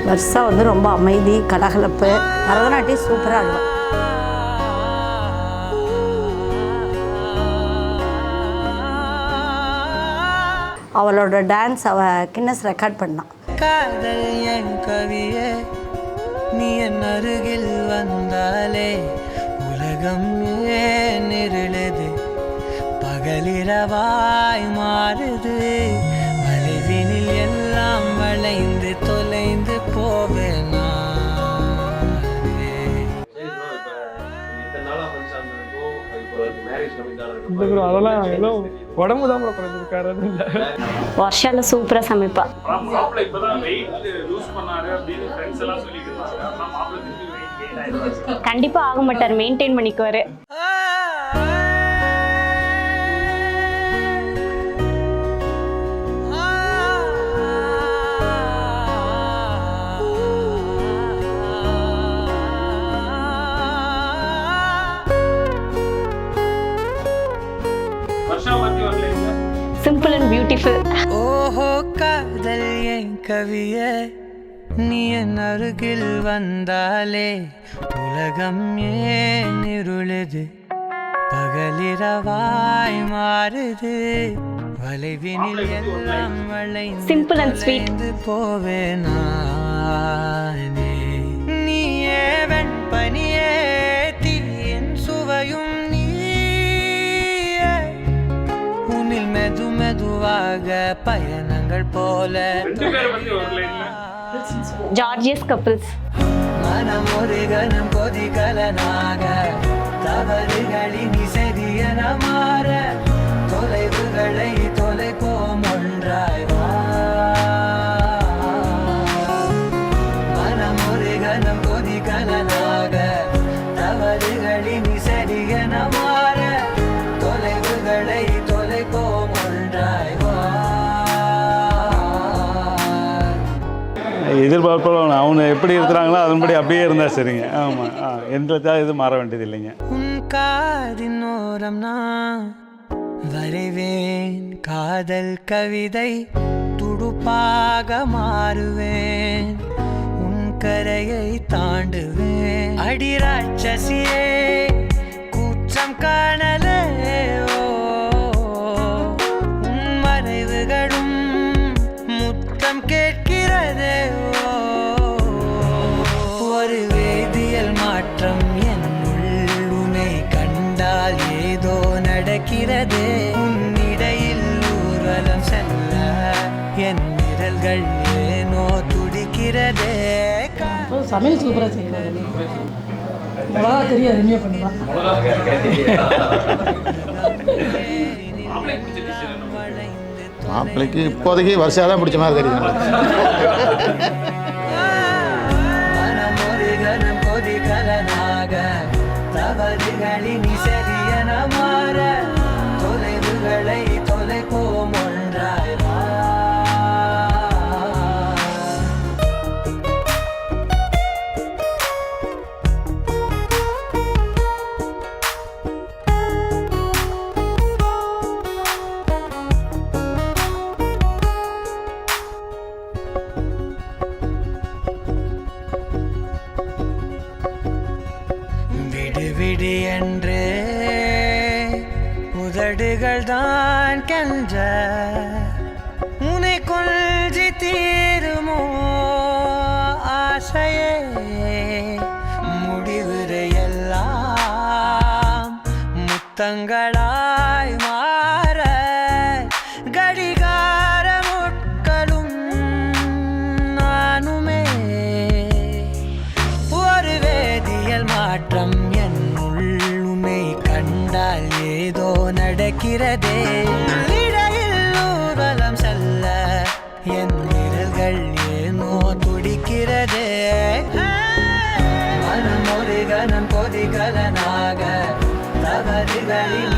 வர்ஷா வந்து ரொம்ப அமைதி, கலகலப்பு, பரதநாட்டியம் சூப்பராக ஆடுவாள். அவளோட டான்ஸ் கின்னஸ் ரெக்கார்ட் பண்ணான். காதல் என் கவியே, நீ என் அருகில் வந்தாலே உலகம் ஏன் இருளுது, பகலிரவாய் மாறுது, வளைவினில் எல்லாம் வளைந்து தொலைந்து போவேனா. அதெல்லாம் ஏதோ உடம்பு தான் குறைஞ்சிருக்காரு. வர்ஷால சூப்பரா சமைப்பா. கண்டிப்பா ஆக மாட்டார், மெயின்டைன் பண்ணிக்குவாரு. Simple and beautiful. ஓஹோ காதல் என் கவியே, நீ என் அருகில் வந்தாலே உலகம் ஏன் இருளுது, பகலிரவாய் மாறுது, வளைவினில் எல்லாம் வளைந்து சிம்பிள் அண்ட் ஸ்வீட் போவேனா. நீயே வெண்பனியே, தீயின் சுவையும் மெது மெதுவாக பயணங்கள் போல. ஜார்ஜியஸ் கப்பிள்ஸ். மனம் ஒரு கணம் கொதிகலனாக, தவறுகளின் சரியன மாற, தொலைவுகளை தொலைப்போம் ஒன்றாய் வா. மனம் ஒரு கணம் கொதிகலனாக, தவறுகளின் சரியன மாற, தொலைவுகளை எதிர்பார்ப்போம். அவங்க எப்படி இருக்கிறாங்களோ அதன்படி அப்படியே இருந்தால் சரிங்க. ஆமாம், எந்த இது மாற வேண்டியது இல்லைங்க. உன் காதின் ஓரம் நான் வரைவேன் காதல் கவிதை, துடுப்பாக மாறுவேன், உன் கரையை தாண்டுவேன். அடி ராட்சசியே குற்றம் காணலே, உன் மறைவுகளும் முத்தம் கேட்கிறதே. ஒரு வேதியியல் மாற்றம் என்னுள், உன்னை கண்டால் ஏதோ நடக்கிறதே. உன்னிடையில் ஊர்வலம் செல்ல என் விரல்கள் ஏனோ துடிக்கிறதே. சமையல் சூப்பராக செய்யலாம். மிளகா கறி அருமையாக பண்ணலாம். மாப்பிள்ளைக்கு இப்போதைக்கு வருஷம் தான் பிடிச்ச மாதிரி தெரியும். மனம் ஒரு கணம் கொதிகலனாக, தவறுகளின் சரியன மாற, தொலைவுகளை தொலைப்போம் ஒன்றாய் வா. விடு என்று உதடுகள் தான் கென்ற, உன்னை கொஞ்சி தீருமோ ஆசையே. முடிவுரை எல்லாம் முத்தங்களாய் மாற, கடிகார முட்களும் நானுமே. ஒரு வேதியியல் மாற்றம் கண்டால் ஏதோ நடக்கிறதே. இடையில் ஊர்வலம் செல்ல என் விரல்கள் ஏனோ துடிக்கிறதே. மனம் ஒரு கணம் கொதிகலனாக, தவறுகளின்